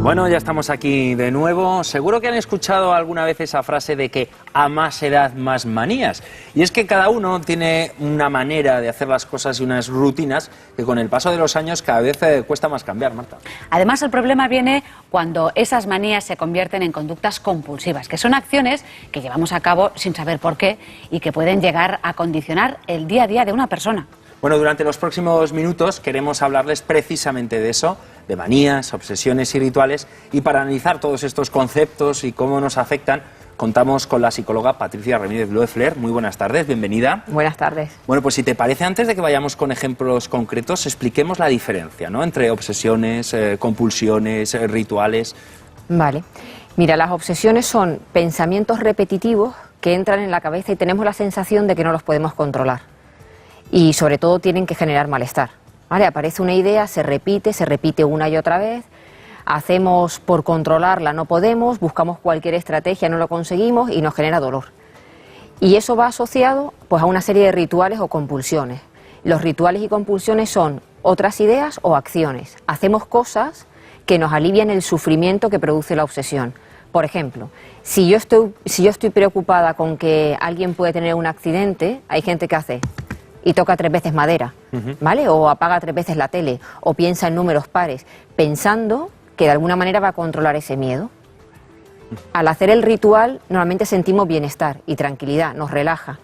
Bueno, ya estamos aquí de nuevo. Seguro que han escuchado alguna vez esa frase de que a más edad, más manías. Y es que cada uno tiene una manera de hacer las cosas y unas rutinas que con el paso de los años cada vez cuesta más cambiar, Marta. Además, el problema viene cuando esas manías se convierten en conductas compulsivas, que son acciones que llevamos a cabo sin saber por qué y que pueden llegar a condicionar el día a día de una persona. Bueno, durante los próximos minutos queremos hablarles precisamente de eso, de manías, obsesiones y rituales, y para analizar todos estos conceptos y cómo nos afectan, contamos con la psicóloga Patricia Ramírez Loeffler. Muy buenas tardes, bienvenida. Buenas tardes. Bueno, pues si te parece, antes de que vayamos con ejemplos concretos, expliquemos la diferencia, ¿no?, entre obsesiones, compulsiones, rituales. Vale. Mira, las obsesiones son pensamientos repetitivos que entran en la cabeza y tenemos la sensación de que no los podemos controlar. Y sobre todo tienen que generar malestar, ¿vale? Aparece una idea, se repite una y otra vez, hacemos por controlarla, no podemos, buscamos cualquier estrategia, no lo conseguimos y nos genera dolor. Y eso va asociado pues a una serie de rituales o compulsiones. Los rituales y compulsiones son otras ideas o acciones. Hacemos cosas que nos alivian el sufrimiento que produce la obsesión. Por ejemplo, si yo estoy preocupada con que alguien puede tener un accidente, hay gente que hace y toca 3 veces madera, ¿vale? O apaga 3 veces la tele, o piensa en números pares, pensando que de alguna manera va a controlar ese miedo. Al hacer el ritual, normalmente sentimos bienestar y tranquilidad, nos relaja,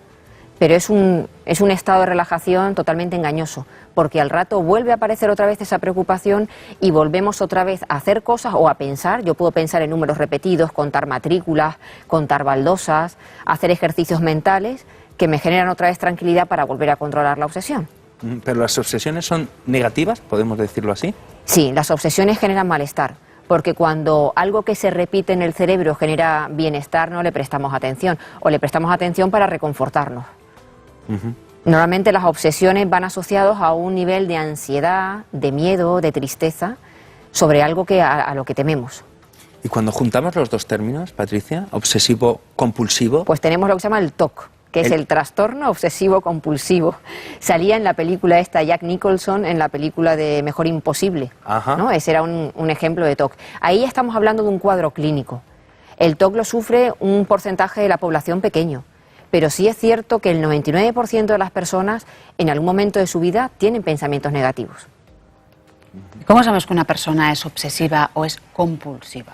pero es un estado de relajación totalmente engañoso, porque al rato vuelve a aparecer otra vez esa preocupación y volvemos otra vez a hacer cosas o a pensar. Yo puedo pensar en números repetidos, contar matrículas, contar baldosas, hacer ejercicios mentales que me generan otra vez tranquilidad para volver a controlar la obsesión. ¿Pero las obsesiones son negativas, podemos decirlo así? Sí, las obsesiones generan malestar, porque cuando algo que se repite en el cerebro genera bienestar no le prestamos atención, o le prestamos atención para reconfortarnos. Normalmente las obsesiones van asociadas a un nivel de ansiedad, de miedo, de tristeza, sobre algo a lo que tememos. Y cuando juntamos los dos términos, Patricia, obsesivo-compulsivo... Pues tenemos lo que se llama el TOC, que es el trastorno obsesivo compulsivo. Salía en la película esta Jack Nicholson, en la película de Mejor Imposible, ¿no? Ese era un ejemplo de TOC. Ahí estamos hablando de un cuadro clínico. El TOC lo sufre un porcentaje de la población pequeño, pero sí es cierto que el 99% de las personas en algún momento de su vida tienen pensamientos negativos. ¿Cómo sabemos que una persona es obsesiva o es compulsiva?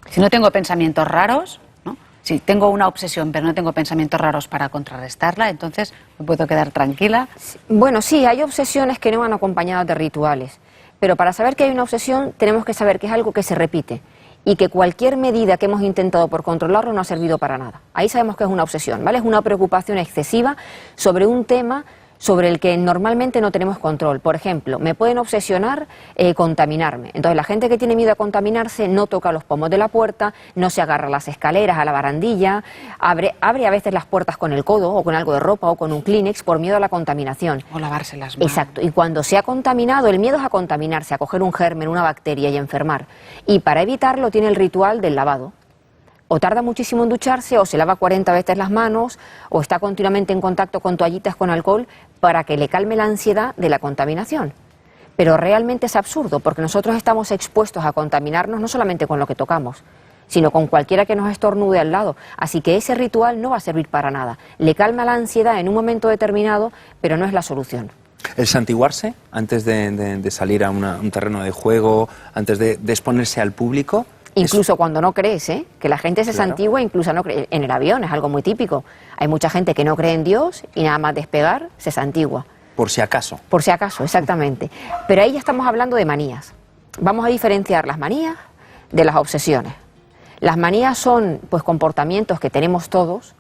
Si no tengo pensamientos raros, ¿no? Si tengo una obsesión pero no tengo pensamientos raros para contrarrestarla, entonces me puedo quedar tranquila. Bueno, sí, hay obsesiones que no van acompañadas de rituales, pero para saber que hay una obsesión tenemos que saber que es algo que se repite y que cualquier medida que hemos intentado por controlarlo no ha servido para nada. Ahí sabemos que es una obsesión, ¿vale? Es una preocupación excesiva sobre un tema sobre el que normalmente no tenemos control. Por ejemplo, me pueden obsesionar contaminarme. Entonces la gente que tiene miedo a contaminarse no toca los pomos de la puerta, no se agarra a las escaleras, a la barandilla, abre a veces las puertas con el codo o con algo de ropa o con un Kleenex por miedo a la contaminación. O lavarse las manos. Exacto. Y cuando se ha contaminado, el miedo es a contaminarse, a coger un germen, una bacteria y enfermar. Y para evitarlo tiene el ritual del lavado. O tarda muchísimo en ducharse, o se lava 40 veces las manos, o está continuamente en contacto con toallitas con alcohol para que le calme la ansiedad de la contaminación. Pero realmente es absurdo, porque nosotros estamos expuestos a contaminarnos no solamente con lo que tocamos, sino con cualquiera que nos estornude al lado. Así que ese ritual no va a servir para nada. Le calma la ansiedad en un momento determinado, pero no es la solución. ¿El santiguarse antes de salir a un terreno de juego, antes de exponerse al público? Incluso cuando no crees, que la gente se santigua, incluso no cree. En el avión es algo muy típico. Hay mucha gente que no cree en Dios y nada más despegar se santigua. Por si acaso. Por si acaso, exactamente. Pero ahí ya estamos hablando de manías. Vamos a diferenciar las manías de las obsesiones. Las manías son pues comportamientos que tenemos todos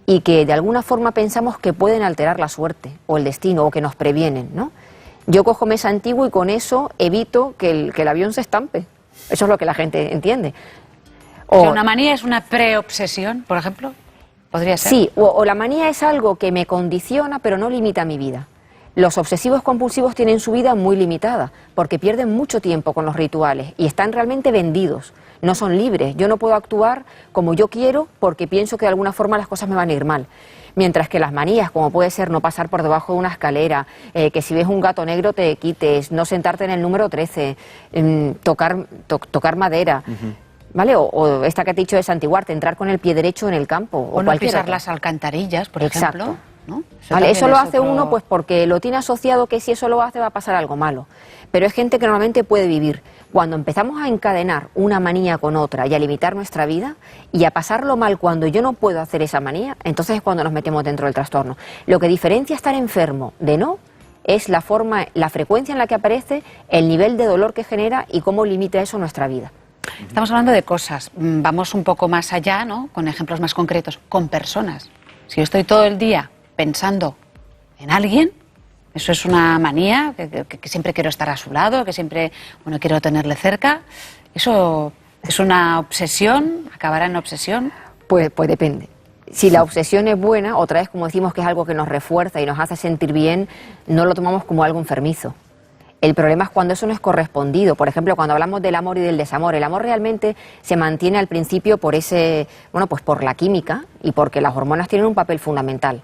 y que de alguna forma pensamos que pueden alterar la suerte o el destino o que nos previenen, ¿no? Yo cojo, me santiguo y con eso evito que el avión se estampe. Eso es lo que la gente entiende. O sea, ¿una manía es una preobsesión, por ejemplo? ¿Podría ser? Sí, o la manía es algo que me condiciona pero no limita mi vida. Los obsesivos compulsivos tienen su vida muy limitada porque pierden mucho tiempo con los rituales y están realmente vendidos, no son libres. Yo no puedo actuar como yo quiero porque pienso que de alguna forma las cosas me van a ir mal. Mientras que las manías, como puede ser no pasar por debajo de una escalera, que si ves un gato negro te quites, no sentarte en el número 13, tocar madera, ¿vale? O esta que te he dicho de santiguarte, entrar con el pie derecho en el campo. O no pisar las alcantarillas, por ejemplo. ¿No? Vale, eso lo hace otro... uno pues porque lo tiene asociado que si eso lo hace va a pasar algo malo. Pero es gente que normalmente puede vivir. Cuando empezamos a encadenar una manía con otra y a limitar nuestra vida y a pasarlo mal cuando yo no puedo hacer esa manía, entonces es cuando nos metemos dentro del trastorno. Lo que diferencia estar enfermo de no es la forma, la frecuencia en la que aparece, el nivel de dolor que genera y cómo limita eso nuestra vida. Estamos hablando de cosas, vamos un poco más allá, ¿no? Con ejemplos más concretos, con personas. Si yo estoy todo el día pensando en alguien, eso es una manía, que siempre quiero estar a su lado, que siempre quiero tenerle cerca. ¿Eso es una obsesión? ¿Acabará en obsesión? Pues depende. Si la obsesión es buena, otra vez como decimos que es algo que nos refuerza y nos hace sentir bien, no lo tomamos como algo enfermizo. El problema es cuando eso no es correspondido. Por ejemplo, cuando hablamos del amor y del desamor, el amor realmente se mantiene al principio por por la química y porque las hormonas tienen un papel fundamental.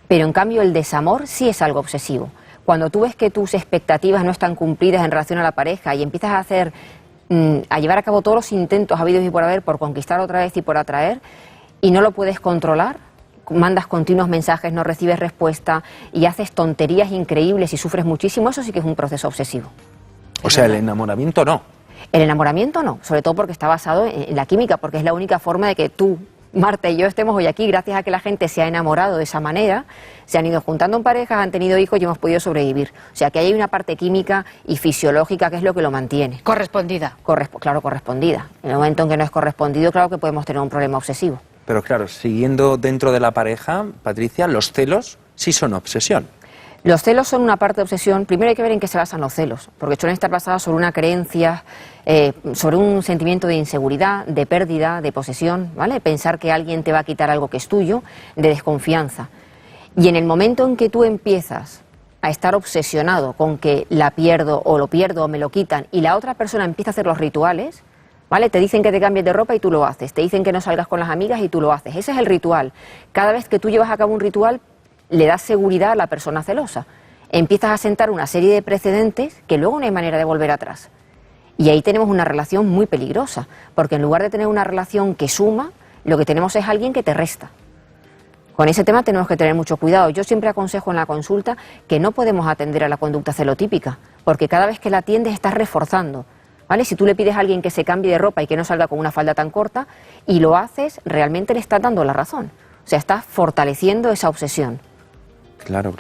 Pero en cambio el desamor sí es algo obsesivo. Cuando tú ves que tus expectativas no están cumplidas en relación a la pareja y empiezas a llevar a cabo todos los intentos habidos y por haber por conquistar otra vez y por atraer y no lo puedes controlar, mandas continuos mensajes, no recibes respuesta y haces tonterías increíbles y sufres muchísimo, eso sí que es un proceso obsesivo. O sea, el enamoramiento no. El enamoramiento no, sobre todo porque está basado en la química, porque es la única forma de que tú, Marta y yo estemos hoy aquí gracias a que la gente se ha enamorado de esa manera, se han ido juntando en parejas, han tenido hijos y hemos podido sobrevivir. O sea que hay una parte química y fisiológica que es lo que lo mantiene. ¿Correspondida? Claro, correspondida. En el momento en que no es correspondido, claro que podemos tener un problema obsesivo. Pero claro, siguiendo dentro de la pareja, Patricia, los celos sí son obsesión. Los celos son una parte de obsesión. Primero hay que ver en qué se basan los celos, porque suelen estar basados sobre una creencia, sobre un sentimiento de inseguridad, de pérdida, de posesión, ¿vale? Pensar que alguien te va a quitar algo que es tuyo, de desconfianza. Y en el momento en que tú empiezas a estar obsesionado con que la pierdo o me lo quitan y la otra persona empieza a hacer los rituales, ¿vale? Te dicen que te cambies de ropa y tú lo haces, te dicen que no salgas con las amigas y tú lo haces. Ese es el ritual. Cada vez que tú llevas a cabo un ritual, le das seguridad a la persona celosa. Empiezas a sentar una serie de precedentes que luego no hay manera de volver atrás. Y ahí tenemos una relación muy peligrosa, porque en lugar de tener una relación que suma, lo que tenemos es alguien que te resta. Con ese tema tenemos que tener mucho cuidado. Yo siempre aconsejo en la consulta que no podemos atender a la conducta celotípica, porque cada vez que la atiendes estás reforzando. ¿Vale? Si tú le pides a alguien que se cambie de ropa y que no salga con una falda tan corta, y lo haces, realmente le estás dando la razón. O sea, estás fortaleciendo esa obsesión. Claro.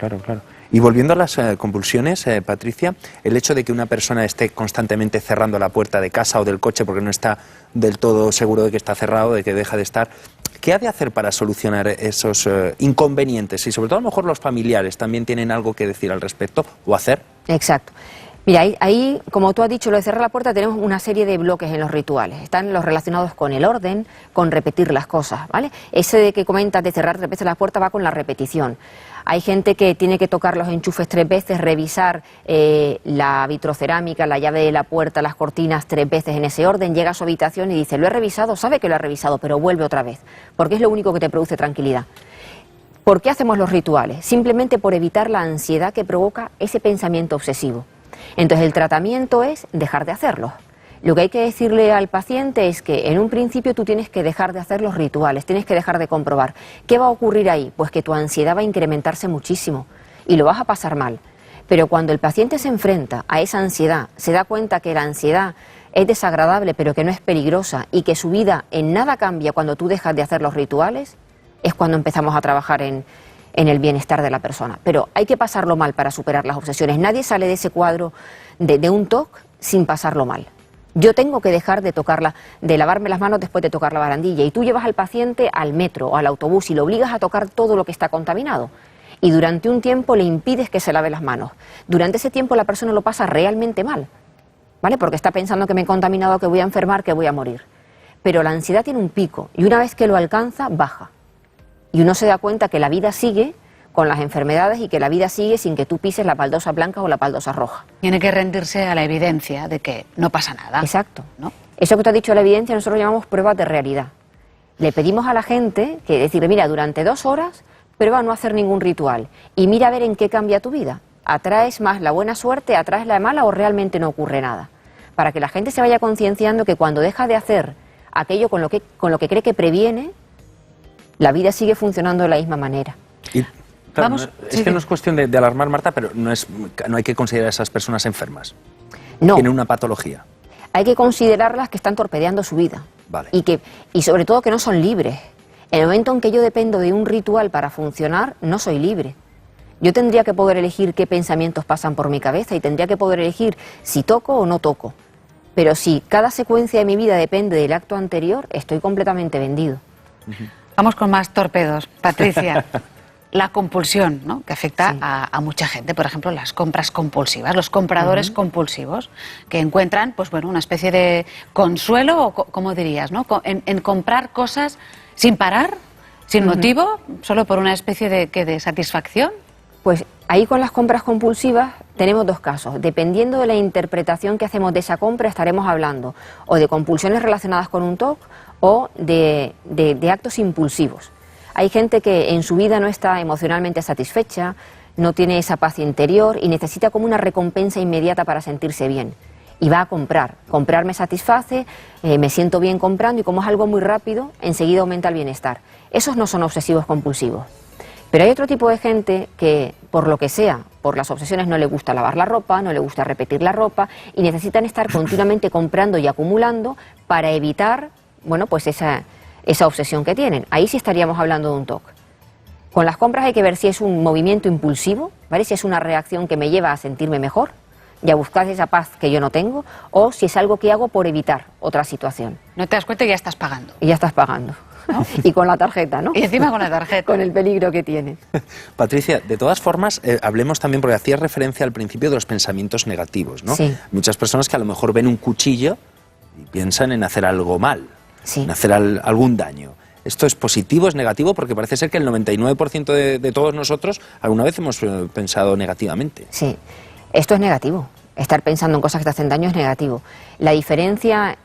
Y volviendo a las compulsiones, Patricia, el hecho de que una persona esté constantemente cerrando la puerta de casa o del coche porque no está del todo seguro de que está cerrado, de que deja de estar, ¿qué ha de hacer para solucionar esos inconvenientes? Y sobre todo a lo mejor los familiares también tienen algo que decir al respecto o hacer. Exacto. Mira, ahí, como tú has dicho, lo de cerrar la puerta, tenemos una serie de bloques en los rituales. Están los relacionados con el orden, con repetir las cosas, ¿vale? Ese de que comentas de cerrar 3 veces la puerta va con la repetición. Hay gente que tiene que tocar los enchufes 3 veces, revisar la vitrocerámica, la llave de la puerta, las cortinas 3 veces en ese orden, llega a su habitación y dice, lo he revisado, sabe que lo ha revisado, pero vuelve otra vez, porque es lo único que te produce tranquilidad. ¿Por qué hacemos los rituales? Simplemente por evitar la ansiedad que provoca ese pensamiento obsesivo. Entonces el tratamiento es dejar de hacerlos. Lo que hay que decirle al paciente es que en un principio tú tienes que dejar de hacer los rituales, tienes que dejar de comprobar. ¿Qué va a ocurrir ahí? Pues que tu ansiedad va a incrementarse muchísimo y lo vas a pasar mal. Pero cuando el paciente se enfrenta a esa ansiedad, se da cuenta que la ansiedad es desagradable pero que no es peligrosa y que su vida en nada cambia cuando tú dejas de hacer los rituales, es cuando empezamos a trabajar en el bienestar de la persona. Pero hay que pasarlo mal para superar las obsesiones. Nadie sale de ese cuadro de un TOC sin pasarlo mal. Yo tengo que dejar de lavarme las manos después de tocar la barandilla y tú llevas al paciente al metro o al autobús y lo obligas a tocar todo lo que está contaminado y durante un tiempo le impides que se lave las manos. Durante ese tiempo la persona lo pasa realmente mal, ¿vale? Porque está pensando que me he contaminado, que voy a enfermar, que voy a morir. Pero la ansiedad tiene un pico y una vez que lo alcanza, baja. Y uno se da cuenta que la vida sigue con las enfermedades y que la vida sigue sin que tú pises la baldosa blanca o la baldosa roja. Tiene que rendirse a la evidencia de que no pasa nada. Exacto. ¿No? Eso que te has dicho de la evidencia nosotros llamamos pruebas de realidad. Le pedimos a la gente que decirle, mira, durante 2 horas prueba a no hacer ningún ritual y mira a ver en qué cambia tu vida. ¿Atraes más la buena suerte, atraes la mala o realmente no ocurre nada? Para que la gente se vaya concienciando que cuando deja de hacer aquello con lo que cree que previene, la vida sigue funcionando de la misma manera. Y, claro, Vamos, es que no es cuestión de alarmar, Marta, pero no hay que considerar a esas personas enfermas. No. Tienen una patología. Hay que considerarlas que están torpedeando su vida. Vale. Y sobre todo que no son libres. En el momento en que yo dependo de un ritual para funcionar, no soy libre. Yo tendría que poder elegir qué pensamientos pasan por mi cabeza y tendría que poder elegir si toco o no toco. Pero si cada secuencia de mi vida depende del acto anterior, estoy completamente vendido. Vamos con más torpedos. Patricia, la compulsión, ¿no?, que afecta Sí. a mucha gente. Por ejemplo, las compras compulsivas, los compradores compulsivos, que encuentran, pues bueno, una especie de consuelo, o ¿cómo dirías?, ¿no?, en comprar cosas sin parar, sin motivo, solo por una especie de satisfacción. Pues ahí con las compras compulsivas tenemos dos casos. Dependiendo de la interpretación que hacemos de esa compra, estaremos hablando o de compulsiones relacionadas con un TOC o de actos impulsivos. Hay gente que en su vida no está emocionalmente satisfecha, no tiene esa paz interior y necesita como una recompensa inmediata para sentirse bien. Y va a comprar. Comprar me satisface, me siento bien comprando y como es algo muy rápido, enseguida aumenta el bienestar. Esos no son obsesivos compulsivos. Pero hay otro tipo de gente que, por lo que sea, por las obsesiones no le gusta lavar la ropa, no le gusta repetir la ropa y necesitan estar continuamente comprando y acumulando para evitar, bueno, pues esa obsesión que tienen. Ahí sí estaríamos hablando de un TOC. Con las compras hay que ver si es un movimiento impulsivo, ¿vale?, si es una reacción que me lleva a sentirme mejor y a buscar esa paz que yo no tengo, o si es algo que hago por evitar otra situación. No te das cuenta y ya estás pagando. Y ya estás pagando. Y con la tarjeta, ¿no? Y encima con la tarjeta. Con el peligro que tiene. Patricia, de todas formas, hablemos también, porque hacías referencia al principio de los pensamientos negativos, ¿no? Sí. Muchas personas que a lo mejor ven un cuchillo y piensan en hacer algo mal, Sí. en hacer algún daño. ¿Esto es positivo, es negativo? Porque parece ser que el 99% de todos nosotros alguna vez hemos pensado negativamente. Sí, esto es negativo. Estar pensando en cosas que te hacen daño es negativo. La diferencia,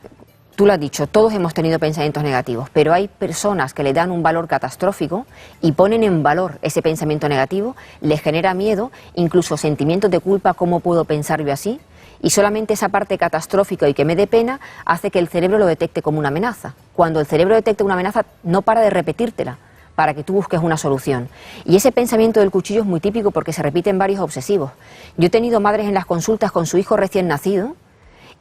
tú lo has dicho, todos hemos tenido pensamientos negativos, pero hay personas que le dan un valor catastrófico y ponen en valor ese pensamiento negativo, les genera miedo, incluso sentimientos de culpa, ¿cómo puedo pensar yo así? Y solamente esa parte catastrófica y que me dé pena hace que el cerebro lo detecte como una amenaza. Cuando el cerebro detecta una amenaza, no para de repetírtela para que tú busques una solución. Y ese pensamiento del cuchillo es muy típico porque se repite en varios obsesivos. Yo he tenido madres en las consultas con su hijo recién nacido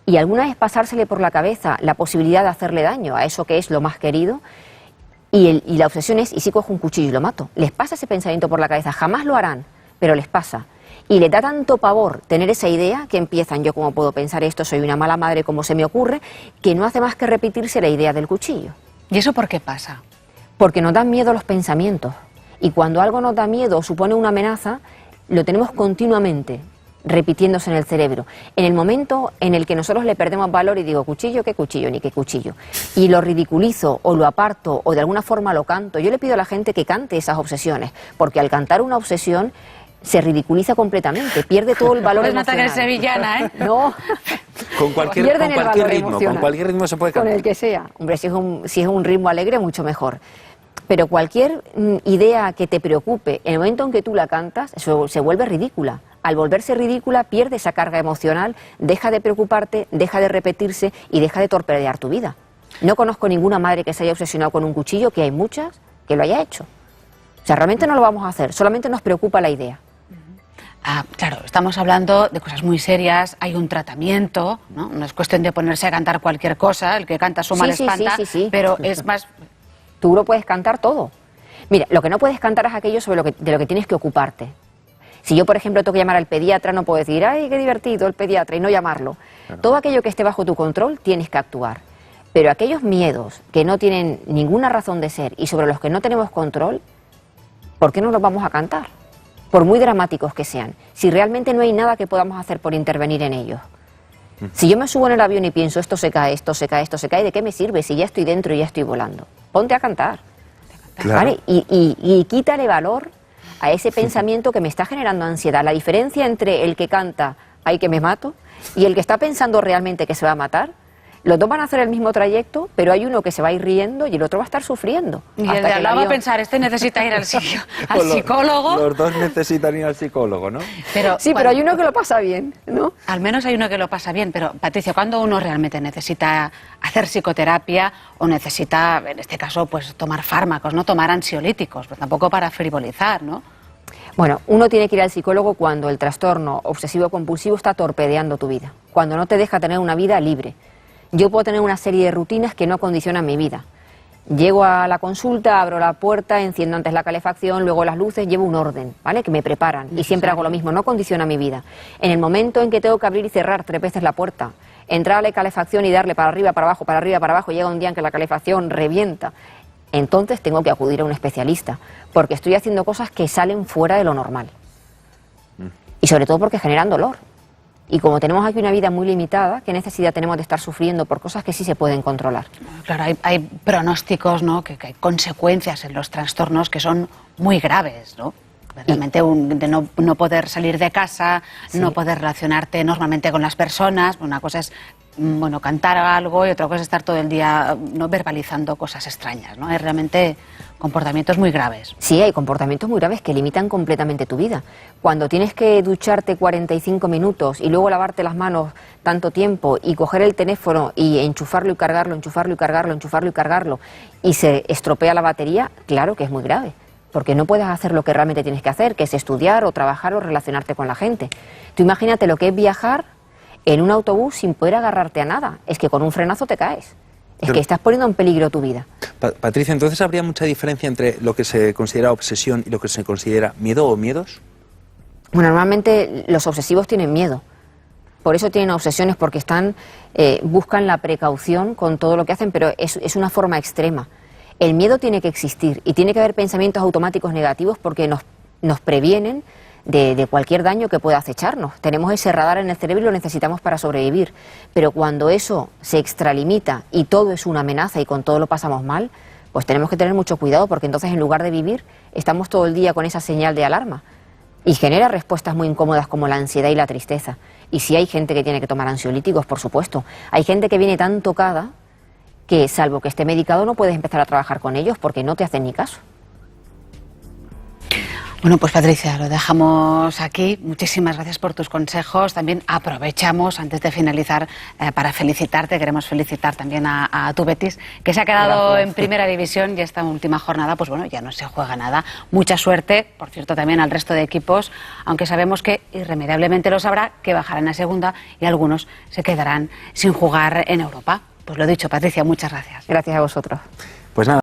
y alguna vez pasársele por la cabeza la posibilidad de hacerle daño a eso que es lo más querido y la obsesión es, ¿y si cojo un cuchillo y lo mato? Les pasa ese pensamiento por la cabeza, jamás lo harán, pero les pasa. Y les da tanto pavor tener esa idea que empiezan, yo cómo puedo pensar esto, soy una mala madre, como se me ocurre, que no hace más que repetirse la idea del cuchillo. ¿Y eso por qué pasa? Porque nos dan miedo los pensamientos. Y cuando algo nos da miedo o supone una amenaza, lo tenemos continuamente repitiéndose en el cerebro. En el momento en el que nosotros le perdemos valor y digo, cuchillo, ¿qué cuchillo? Ni qué cuchillo. Y lo ridiculizo o lo aparto o de alguna forma lo canto. Yo le pido a la gente que cante esas obsesiones, porque al cantar una obsesión se ridiculiza completamente, pierde todo el valor Puedes notar que emocional. eres sevillana, ¿eh? No, Con cualquier pierden el valor ritmo, con emocional. cualquier ritmo se puede Con cantar. el que sea. Hombre, si es un ritmo alegre, mucho mejor. Pero cualquier idea que te preocupe, en el momento en que tú la cantas, se vuelve ridícula. Al volverse ridícula, pierde esa carga emocional, deja de preocuparte, deja de repetirse y deja de torpedear tu vida. No conozco ninguna madre que se haya obsesionado con un cuchillo, que hay muchas, que lo haya hecho. O sea, realmente no lo vamos a hacer, solamente nos preocupa la idea. Ah, claro, estamos hablando de cosas muy serias, hay un tratamiento, ¿no? No es cuestión de ponerse a cantar cualquier cosa, el que canta su mal Sí, espanta, sí. pero es más... Tú lo puedes cantar todo. Mira, lo que no puedes cantar es aquello de lo que tienes que ocuparte. Si yo, por ejemplo, tengo que llamar al pediatra, no puedo decir, ¡ay, qué divertido el pediatra! Y no llamarlo. Claro. Todo aquello que esté bajo tu control, tienes que actuar. Pero aquellos miedos que no tienen ninguna razón de ser y sobre los que no tenemos control, ¿por qué no los vamos a cantar? Por muy dramáticos que sean, si realmente no hay nada que podamos hacer por intervenir en ellos. Si yo me subo en el avión y pienso, esto se cae, esto se cae, esto se cae, ¿de qué me sirve si ya estoy dentro y ya estoy volando? Ponte a cantar. Claro. ¿Vale? Y quítale valor a ese pensamiento que me está generando ansiedad. La diferencia entre el que canta, ay que me mato, y el que está pensando realmente que se va a matar, Los dos van a hacer el mismo trayecto, pero hay uno que se va a ir riendo y el otro va a estar sufriendo. Y el de al lado va a pensar, este necesita ir al psicólogo. Los dos necesitan ir al psicólogo, ¿no? Pero, sí, bueno, pero hay uno que lo pasa bien, ¿no? Al menos hay uno que lo pasa bien, pero Patricia, ¿cuándo uno realmente necesita hacer psicoterapia o necesita, en este caso, pues tomar fármacos, no tomar ansiolíticos, pues tampoco para frivolizar, ¿no? Bueno, uno tiene que ir al psicólogo cuando el trastorno obsesivo-compulsivo está torpedeando tu vida, cuando no te deja tener una vida libre. Yo puedo tener una serie de rutinas que no condicionan mi vida. Llego a la consulta, abro la puerta, enciendo antes la calefacción, luego las luces, llevo un orden, ¿vale? Que me preparan y siempre hago lo mismo, no condiciona mi vida. En el momento en que tengo que abrir y cerrar 3 veces la puerta, entrar a la calefacción y darle para arriba, para abajo, llega un día en que la calefacción revienta, entonces tengo que acudir a un especialista, porque estoy haciendo cosas que salen fuera de lo normal. Y sobre todo porque generan dolor. Y como tenemos aquí una vida muy limitada, ¿qué necesidad tenemos de estar sufriendo por cosas que sí se pueden controlar? Claro, hay pronósticos, ¿no? Que hay consecuencias en los trastornos que son muy graves, ¿no? Realmente de no poder salir de casa, Sí. no poder relacionarte normalmente con las personas. Una cosa es bueno, cantar algo y otra cosa es estar todo el día no verbalizando cosas extrañas, ¿no? Hay realmente comportamientos muy graves. Sí, hay comportamientos muy graves que limitan completamente tu vida. Cuando tienes que ducharte 45 minutos y luego lavarte las manos tanto tiempo y coger el teléfono y enchufarlo y cargarlo, enchufarlo y cargarlo, enchufarlo y cargarlo y se estropea la batería, claro que es muy grave. Porque no puedes hacer lo que realmente tienes que hacer, que es estudiar o trabajar o relacionarte con la gente. Tú imagínate lo que es viajar en un autobús sin poder agarrarte a nada. Es que con un frenazo te caes. Es que estás poniendo en peligro tu vida. Patricia, entonces habría mucha diferencia entre lo que se considera obsesión y lo que se considera miedo o miedos. Bueno, normalmente los obsesivos tienen miedo. Por eso tienen obsesiones, porque buscan la precaución con todo lo que hacen, pero es una forma extrema. El miedo tiene que existir y tiene que haber pensamientos automáticos negativos porque nos previenen de cualquier daño que pueda acecharnos. Tenemos ese radar en el cerebro y lo necesitamos para sobrevivir. Pero cuando eso se extralimita y todo es una amenaza y con todo lo pasamos mal, pues tenemos que tener mucho cuidado, porque entonces en lugar de vivir estamos todo el día con esa señal de alarma y genera respuestas muy incómodas como la ansiedad y la tristeza. Y sí hay gente que tiene que tomar ansiolíticos, por supuesto. Hay gente que viene tan tocada que, salvo que esté medicado, no puedes empezar a trabajar con ellos porque no te hacen ni caso. Bueno, pues Patricia, lo dejamos aquí. Muchísimas gracias por tus consejos. También aprovechamos, antes de finalizar, para felicitarte. Queremos felicitar también a tu Betis, que se ha quedado Gracias. en primera división, y esta última jornada, pues bueno, ya no se juega nada. Mucha suerte, por cierto, también al resto de equipos, aunque sabemos que irremediablemente lo sabrá, que bajarán a segunda y algunos se quedarán sin jugar en Europa. Pues lo dicho, Patricia, muchas gracias. Gracias a vosotros. Pues nada.